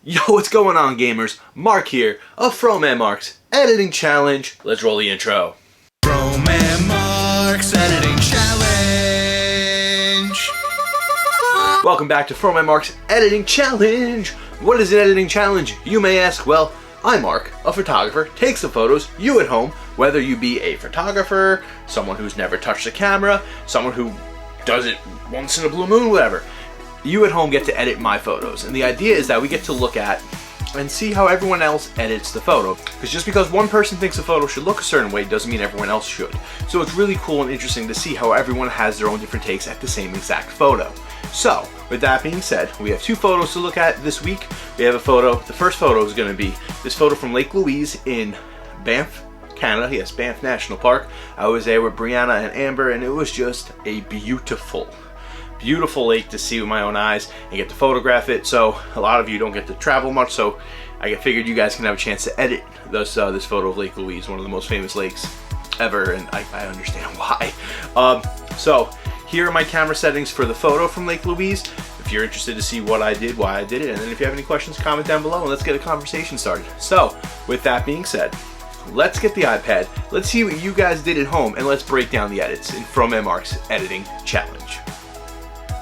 Yo, what's going on, gamers? Mark here of FroManMark's Editing Challenge. Let's roll the intro. FroManMark's Editing Challenge. Welcome back to FroManMark's Editing Challenge. What is an editing challenge, you may ask? Well, I, Mark, a photographer, takes the photos, you at home, whether you be a photographer, someone who's never touched a camera, someone who does it once in a blue moon, whatever. You at home get to edit my photos, and the idea is that we get to look at and see how everyone else edits the photo, because just because one person thinks a photo should look a certain way doesn't mean everyone else should. So it's really cool and interesting to see how everyone has their own different takes at the same exact photo. So with that being said, we have two photos to look at this week. We have a photo, the first photo is going to be this photo from Lake Louise in Banff, Canada. Yes, Banff National Park. I was there with Brianna and Amber, and it was just a beautiful lake to see with my own eyes and get to photograph it. So a lot of you don't get to travel much, so I figured you guys can have a chance to edit this photo of Lake Louise, one of the most famous lakes ever, and I understand why. So here are my camera settings for the photo from Lake Louise. If you're interested to see what I did, why I did it, and then if you have any questions, comment down below and let's get a conversation started. So with that being said, let's get the iPad, let's see what you guys did at home, and let's break down the edits in FroManMark's Editing Challenge.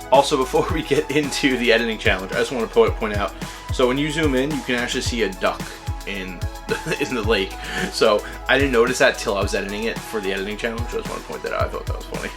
Also, before we get into the editing challenge, I just want to point out, so when you zoom in, you can actually see a duck in the lake. So I didn't notice that till I was editing it for the editing challenge. I just want to point that out. I thought that was funny.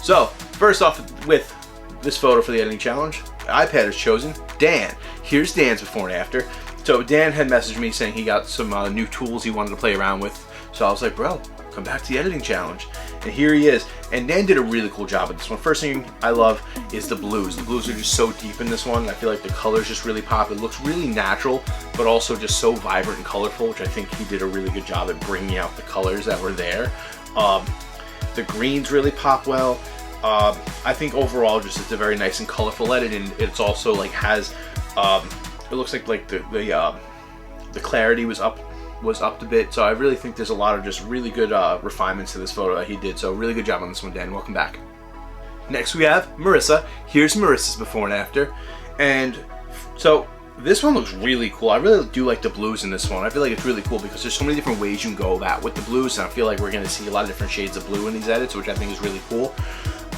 So first off, with this photo for the editing challenge, the iPad is chosen. Dan. Here's Dan's before and after. So Dan had messaged me saying he got some new tools he wanted to play around with. So I was like, bro, come back to the editing challenge. And here he is. And Dan did a really cool job with this one. First thing I love is the blues. The blues are just so deep in this one. I feel like the colors just really pop. It looks really natural, but also just so vibrant and colorful, which I think he did a really good job at bringing out the colors that were there. The greens really pop well. I think overall just it's a very nice and colorful edit, and it's also like has it looks like the clarity was up a bit, so I really think there's a lot of just really good refinements to this photo that he did. So really good job on this one, Dan. Welcome back. Next we have Marissa. Here's Marissa's before and after, and so this one looks really cool. I really do like the blues in this one. I feel like it's really cool because there's so many different ways you can go about with the blues, and I feel like we're going to see a lot of different shades of blue in these edits, which I think is really cool.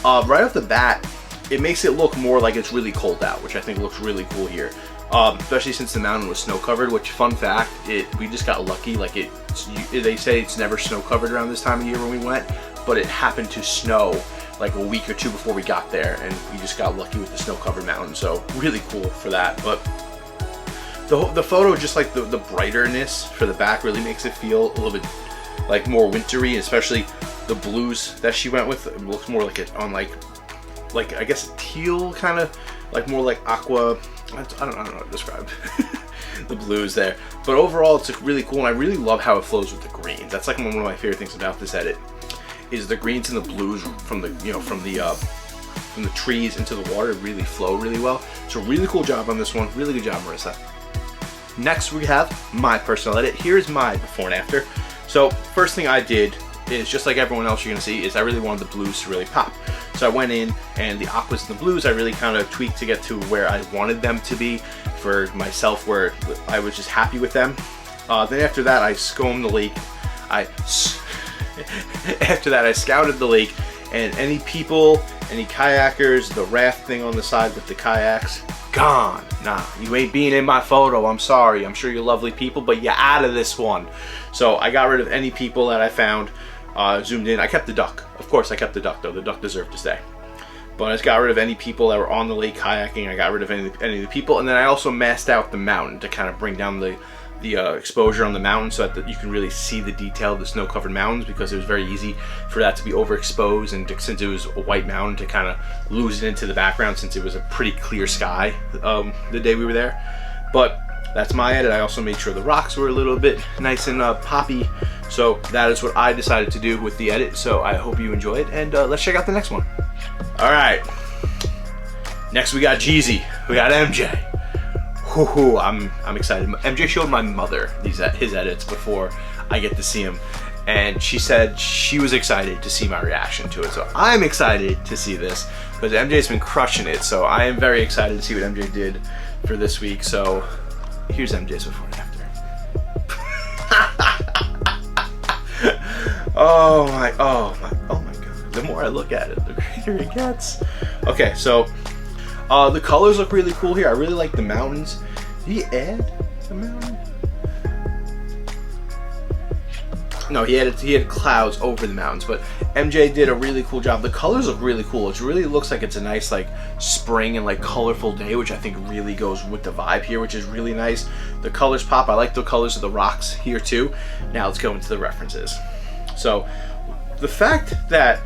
Right off the bat, it makes it look more like it's really cold out, which I think looks really cool here. Especially since the mountain was snow covered, which, fun fact, we just got lucky. Like they say it's never snow covered around this time of year when we went, but it happened to snow like a week or two before we got there, and we just got lucky with the snow covered mountain. So really cool for that. But the photo, just like the brighterness for the back, really makes it feel a little bit like more wintry, especially the blues that she went with. It looks more like it on like I guess teal, kind of like more like aqua. I don't know how to describe the blues there, but overall it's really cool, and I really love how it flows with the greens. That's like one of my favorite things about this edit, is the greens and the blues from the from the trees into the water really flow really well. So really cool job on this one. Really good job, Marissa. Next we have my personal edit. Here's my before and after. So first thing I did is, just like everyone else you're gonna see, is I really wanted the blues to really pop. So I went in, and the aquas and the blues I really kind of tweaked to get to where I wanted them to be for myself, where I was just happy with them. Then after that I scouted the lake. After that I scouted the lake, and any people, any kayakers, the raft thing on the side with the kayaks, gone. Nah, you ain't being in my photo. I'm sorry. I'm sure you're lovely people, but you're out of this one. So I got rid of any people that I found. Zoomed in. I kept the duck. Of course I kept the duck, though. The duck deserved to stay. But I just got rid of any people that were on the lake kayaking. I got rid of any of the people, and then I also masked out the mountain to kind of bring down the exposure on the mountain, so that you can really see the detail of the snow-covered mountains, because it was very easy for that to be overexposed, and since it was a white mountain, to kind of lose it into the background, since it was a pretty clear sky the day we were there. But that's my edit. I also made sure the rocks were a little bit nice and poppy. So that is what I decided to do with the edit. So I hope you enjoy it, and let's check out the next one. All right. Next we got Jeezy. We got MJ. Whoo, I'm excited. MJ showed my mother his edits before I get to see him, and she said she was excited to see my reaction to it. So I'm excited to see this, because MJ's been crushing it. So I am very excited to see what MJ did for this week. So here's MJ's before and after. Oh my god. The more I look at it, the greater it gets. Okay, so the colors look really cool here. I really like the mountains. Did he add the mountain? No, he had clouds over the mountains, but MJ did a really cool job. The colors look really cool. It really looks like it's a nice like spring and like colorful day, which I think really goes with the vibe here, which is really nice. The colors pop. I like the colors of the rocks here too. Now let's go into the references. So the fact that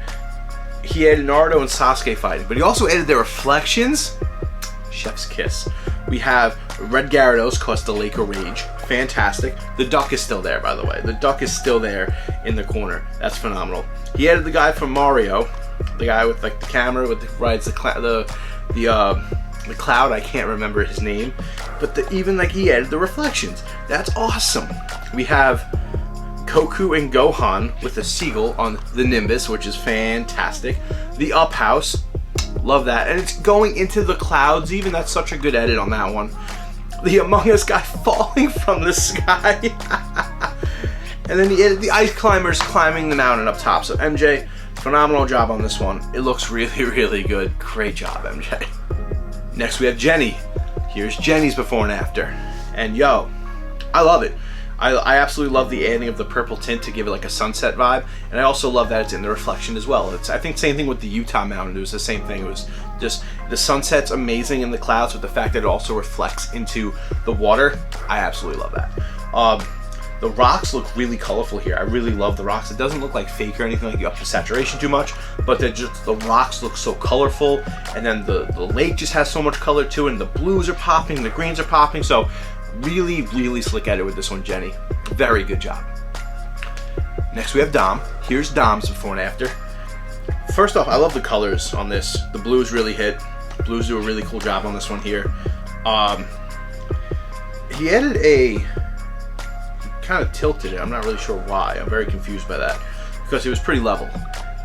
he added Naruto and Sasuke fighting, but he also added their reflections. Chef's kiss. We have Red Gyarados caused the Lake of Rage. Fantastic. The duck is still there, by the way. The duck is still there in the corner. That's phenomenal. He added the guy from Mario, the guy with like the camera with the rides the cloud. I can't remember his name, but even like he added the reflections. That's awesome. We have Goku and Gohan with a seagull on the Nimbus, which is fantastic. The Up House. Love that. And it's going into the clouds even. That's such a good edit on that one. The Among Us guy falling from the sky. And then he added the ice climbers climbing the mountain up top. So MJ, phenomenal job on this one. It looks really, really good. Great job, MJ. Next we have Jenny. Here's Jenny's before and after. And yo, I love it. I absolutely love the adding of the purple tint to give it like a sunset vibe, and I also love that it's in the reflection as well. It's, I think, same thing with the Utah mountain. It was the same thing. It was just the sunset's amazing in the clouds, with the fact that it also reflects into the water. I absolutely love that. The rocks look really colorful here. I really love the rocks. It doesn't look like fake or anything, like you up to saturation too much, but the rocks look so colorful, and then the lake just has so much color to it, and the blues are popping, the greens are popping. So really, really slick edit with this one, Jenny. Very good job. Next we have Dom. Here's Dom's before and after. First off, I love the colors on this. The blues really hit. Blues do a really cool job on this one here. He added he kind of tilted it. I'm not really sure why. I'm very confused by that, because it was pretty level,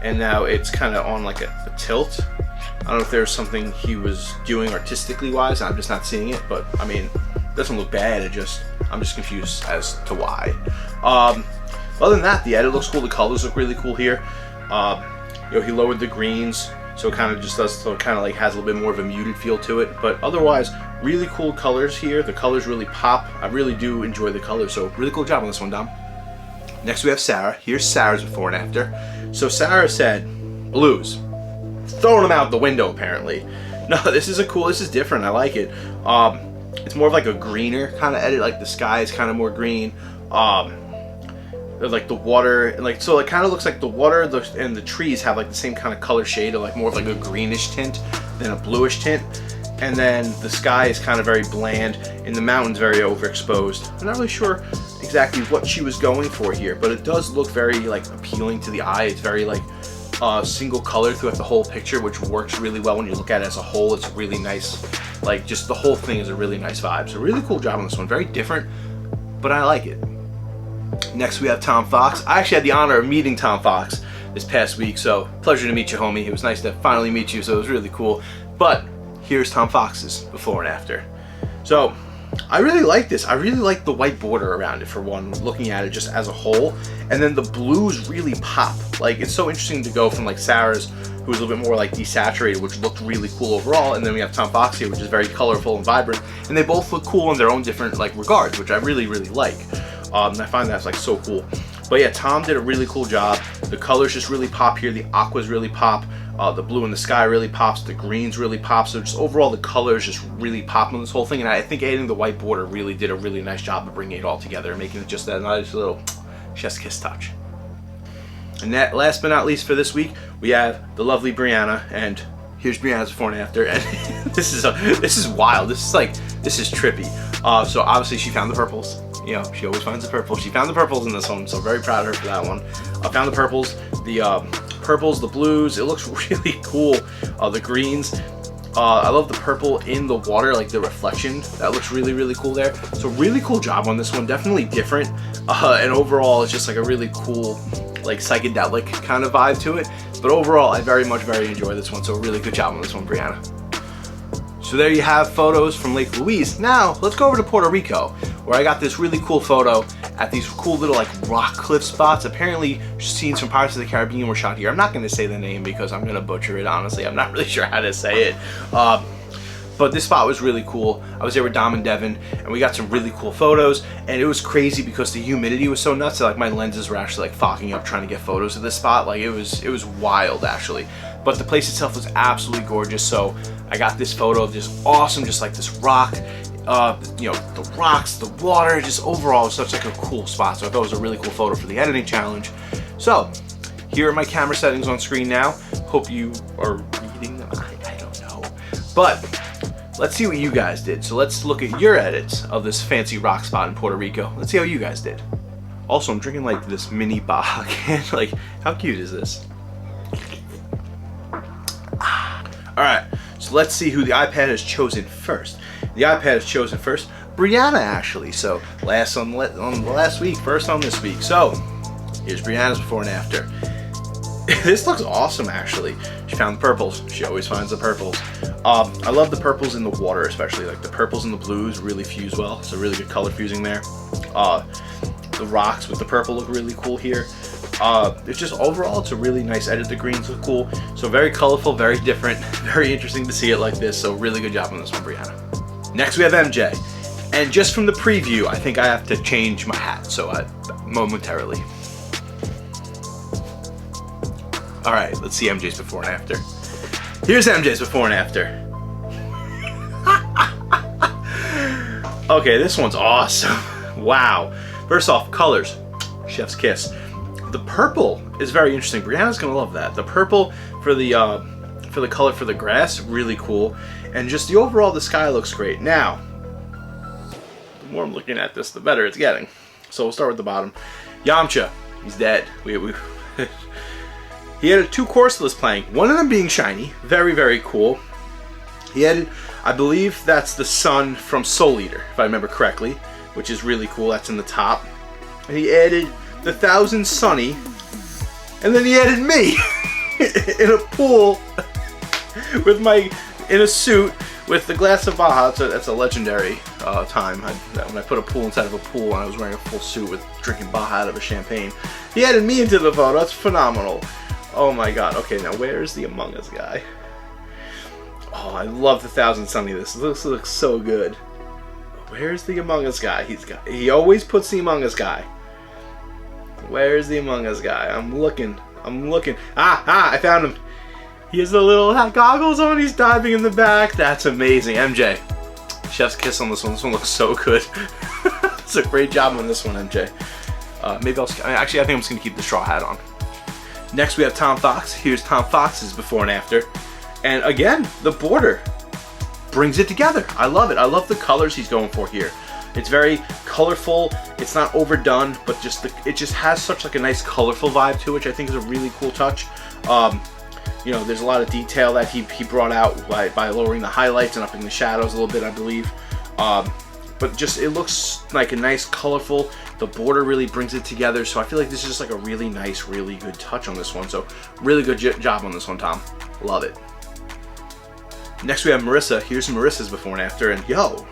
and now it's kind of on like a tilt. I don't know if there's something he was doing artistically wise. I'm just not seeing it, but I mean, doesn't look bad. I'm just confused as to why. Other than that, the edit looks cool. The colors look really cool here. He lowered the greens, so it kind of just does, so it kind of like has a little bit more of a muted feel to it. But otherwise, really cool colors here. The colors really pop. I really do enjoy the colors. So really cool job on this one, Dom. Next we have Sarah. Here's Sarah's before and after. So Sarah said, blues, throwing them out the window apparently. No, this is different. I like it. It's more of like a greener kind of edit, like the sky is kind of more green. Like the water, and like, so it kind of looks like the water and the trees have like the same kind of color shade, of like more of like a greenish tint than a bluish tint. And then the sky is kind of very bland, and the mountain's very overexposed. I'm not really sure exactly what she was going for here, but it does look very like appealing to the eye. It's very like single color throughout the whole picture, which works really well when you look at it as a whole. It's really nice. Like, just the whole thing is a really nice vibe. So really cool job on this one. Very different, but I like it. Next we have Tom Fox. I actually had the honor of meeting Tom Fox this past week, so pleasure to meet you, homie. It was nice to finally meet you, so it was really cool. But here's Tom Fox's before and after. So I really like this. I really like the white border around it, for one, looking at it just as a whole. And then the blues really pop. Like, it's so interesting to go from like Sarah's, who was a little bit more like desaturated, which looked really cool overall, and then we have Tom Fox here, which is very colorful and vibrant, and they both look cool in their own different like regards, which I really, really like. And I find that's like so cool. But yeah, Tom did a really cool job. The colors just really pop here. The aquas really pop. The blue in the sky really pops. The greens really pop. So just overall, the colors just really pop on this whole thing. And I think adding the white border really did a really nice job of bringing it all together and making it just that nice little chef's kiss touch. And that, last but not least for this week, we have the lovely Brianna, and here's Brianna's before and after. And this is wild. This is trippy. So obviously she found the purples. You know, she always finds the purple. She found the purples in this one, so very proud of her for that one. I found the purples, the blues. It looks really cool. The greens. I love the purple in the water, like the reflection. That looks really, really cool there. So really cool job on this one. Definitely different. And overall, it's just like a really cool, like psychedelic kind of vibe to it. But overall, I very enjoy this one. So really good job on this one, Brianna. So there you have photos from Lake Louise. Now, let's go over to Puerto Rico, where I got this really cool photo at these cool little like rock cliff spots. Apparently, scenes from Pirates of the Caribbean were shot here. I'm not going to say the name because I'm going to butcher it, honestly. I'm not really sure how to say it. But this spot was really cool. I was there with Dom and Devin, and we got some really cool photos, and it was crazy because the humidity was so nuts that like my lenses were actually like fogging up trying to get photos of this spot. Like it was wild actually. But the place itself was absolutely gorgeous, so I got this photo of this awesome, just like this rock, you know, the rocks, the water, just overall it was such like a cool spot. So I thought it was a really cool photo for the editing challenge. So here are my camera settings on screen now. Hope you are reading them. I don't know. But let's see what you guys did. So let's look at your edits of this fancy rock spot in Puerto Rico. Let's see how you guys did. Also, I'm drinking like this mini Baja can. Like, how cute is this? Alright, so let's see who the iPad has chosen first. The iPad has chosen first Brianna, actually. So last on last week, first on this week. So here's Brianna's before and after. This looks awesome, actually. She found the purples. She always finds the purples. I love the purples in the water, especially. Like the purples and the blues really fuse well. So really good color fusing there. The rocks with the purple look really cool here. It's just overall, it's a really nice edit. The greens look cool. So very colorful, very different, very interesting to see it like this. So really good job on this one, Brianna. Next we have MJ. And just from the preview, I think I have to change my hat. So momentarily. All right, let's see MJ's before and after. Here's MJ's before and after. Okay, this one's awesome. Wow. First off, colors. Chef's kiss. The purple is very interesting. Brianna's gonna love that. The purple for the color for the grass, really cool. And just the overall, the sky looks great. Now, the more I'm looking at this, the better it's getting. So we'll start with the bottom. Yamcha, he's dead. He had 2 Corsolas playing, one of them being shiny, very, very cool. He added, I believe that's the sun from Soul Eater, if I remember correctly, which is really cool, that's in the top. And he added the 1000 Sunny, and then he added me in a pool with in a suit with the glass of Baja. So that's a legendary time when I put a pool inside of a pool and I was wearing a full suit with drinking Baja out of a champagne. He added me into the photo, that's phenomenal. Oh my god. Okay, now where's the Among Us guy? Oh, I love the 1000 Sunny. This looks so good. Where's the Among Us guy? He always puts the Among Us guy. Where's the Among Us guy? I'm looking. I found him. He has the little goggles on. He's diving in the back. That's amazing. MJ. Chef's kiss on this one. This one looks so good. It's a great job on this one, MJ. Maybe actually, I think I'm just going to keep the straw hat on. Next we have Tom Fox. Here's Tom Fox's before and after. And again, the border brings it together. I love it. I love the colors he's going for here. It's very colorful. It's not overdone, but it just has such like a nice colorful vibe to it, which I think is a really cool touch. You know, there's a lot of detail that he brought out by lowering the highlights and upping the shadows a little bit, I believe. But just it looks like a nice colorful. The border really brings it together, so I feel like this is just like a really nice, really good touch on this one. So really good job on this one, Tom. Love it. Next we have Marissa. Here's Marissa's before and after, and yo,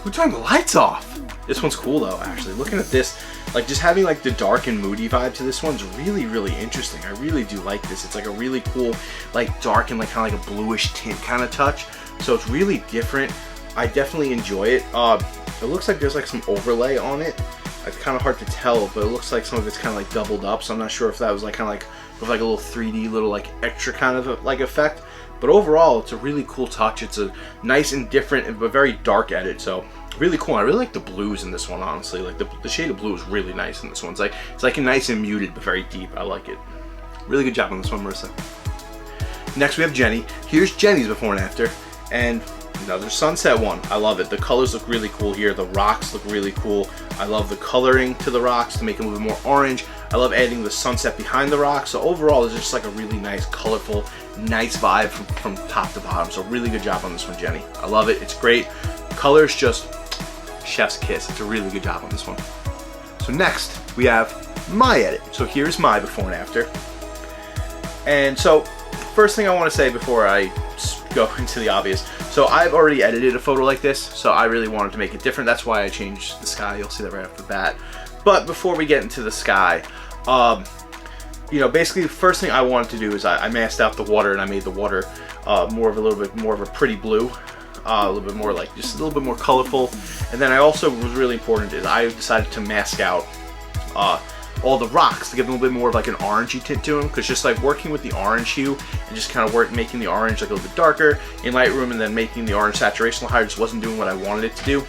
who turned the lights off? This one's cool though, actually. Looking at this, like just having like the dark and moody vibe to this one's really, really interesting. I really do like this. It's like a really cool, like dark and like kind of like a bluish tint kind of touch. So it's really different. I definitely enjoy it. It looks like there's like some overlay on it. It's kind of hard to tell, but it looks like some of it's kind of like doubled up. So I'm not sure if that was like kind of like with like a little 3D little like extra kind of like effect. But overall, it's a really cool touch. It's a nice and different but very dark edit. So really cool. I really like the blues in this one, honestly. Like the shade of blue is really nice in this one. It's like a nice and muted but very deep. I like it. Really good job on this one, Marissa. Next we have Jenny. Here's Jenny's before and after. And another sunset one. I love it. The colors look really cool here. The rocks look really cool. I love the coloring to the rocks to make them a little bit more orange. I love adding the sunset behind the rocks. So overall, it's just like a really nice, colorful, nice vibe from top to bottom. So really good job on this one, Jenny. I love it. It's great. Colors just chef's kiss. It's a really good job on this one. So next we have my edit. So here's my before and after. And so first thing I want to say before I go into the obvious. So I've already edited a photo like this, so I really wanted to make it different. That's why I changed the sky. You'll see that right off the bat. But before we get into the sky, you know, basically the first thing I wanted to do is I masked out the water, and I made the water a little bit more of a pretty blue, a little bit more like just a little bit more colorful. And then I also, was really important, is I decided to mask out all the rocks to give them a little bit more of like an orangey tint to them, because just like working with the orange hue and just kind of making the orange like a little bit darker in Lightroom, and then making the orange saturation higher just wasn't doing what I wanted it to do.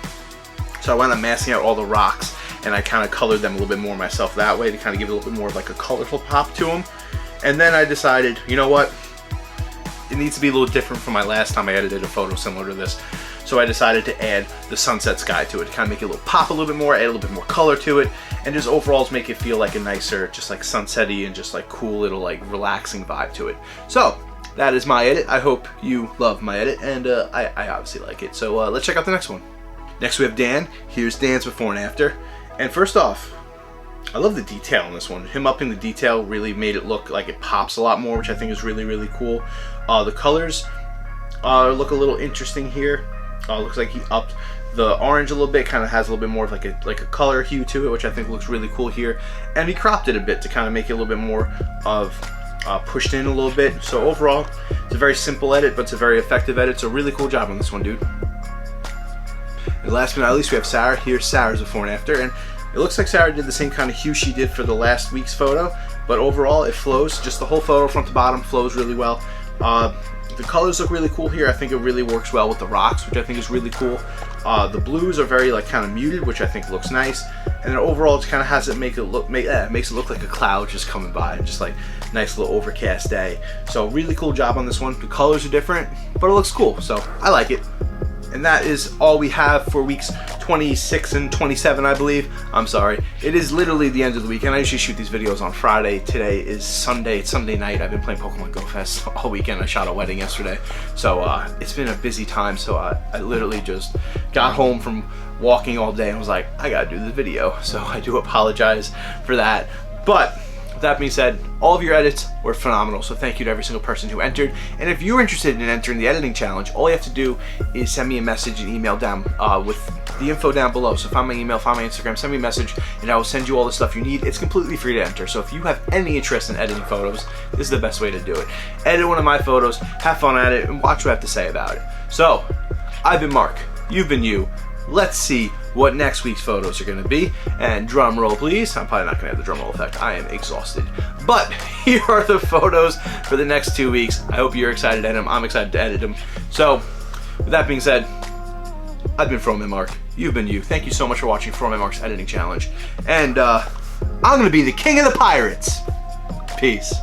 So I wound up masking out all the rocks, and I kind of colored them a little bit more myself that way to kind of give it a little bit more of like a colorful pop to them. And then I decided, you know what, it needs to be a little different from my last time I edited a photo similar to this. So I decided to add the sunset sky to it to kind of make it a little pop a little bit more, add a little bit more color to it, and just overall make it feel like a nicer, just like sunsetty and just like cool little like relaxing vibe to it. So that is my edit. I hope you love my edit, and I obviously like it. So let's check out the next one. Next we have Dan. Here's Dan's before and after. And first off, I love the detail on this one. Him upping the detail really made it look like it pops a lot more, which I think is really, really cool. The colors look a little interesting here. Looks like he upped the orange a little bit, kind of has a little bit more of like a color hue to it, which I think looks really cool here. And he cropped it a bit to kind of make it a little bit more of pushed in a little bit. So overall, it's a very simple edit, but it's a very effective edit. So really cool job on this one, dude. And last but not least, we have Sarah. Here's Sarah's before and after, and it looks like Sarah did the same kind of hue she did for the last week's photo, but overall it flows. Just the whole photo front to bottom flows really well. The colors look really cool here. I think it really works well with the rocks, which I think is really cool. The blues are very like kind of muted, which I think looks nice. And then overall, it kind of has it makes it look like a cloud just coming by, just like nice little overcast day. So really cool job on this one. The colors are different, but it looks cool. So I like it. And that is all we have for weeks 26 and 27, I believe. I'm sorry. It is literally the end of the weekend. I usually shoot these videos on Friday. Today is Sunday. It's Sunday night. I've been playing Pokemon Go Fest all weekend. I shot a wedding yesterday. So it's been a busy time. So I literally just got home from walking all day and was like, I gotta do this video. So I do apologize for that. But that being said, all of your edits were phenomenal, so thank you to every single person who entered. And if you're interested in entering the editing challenge, all you have to do is send me a message and email down with the info down below. So find my email, find my Instagram, send me a message, and I will send you all the stuff you need. It's completely free to enter, so if you have any interest in editing photos, this is the best way to do it. Edit one of my photos, have fun at it, and watch what I have to say about it. So, I've been Mark, you've been you. Let's see what next week's photos are going to be. And drum roll, please. I'm probably not going to have the drum roll effect. I am exhausted. But here are the photos for the next 2 weeks. I hope you're excited to edit them. I'm excited to edit them. So, with that being said, I've been FroManMark. You've been you. Thank you so much for watching FroManMark's Editing Challenge. And I'm going to be the king of the pirates. Peace.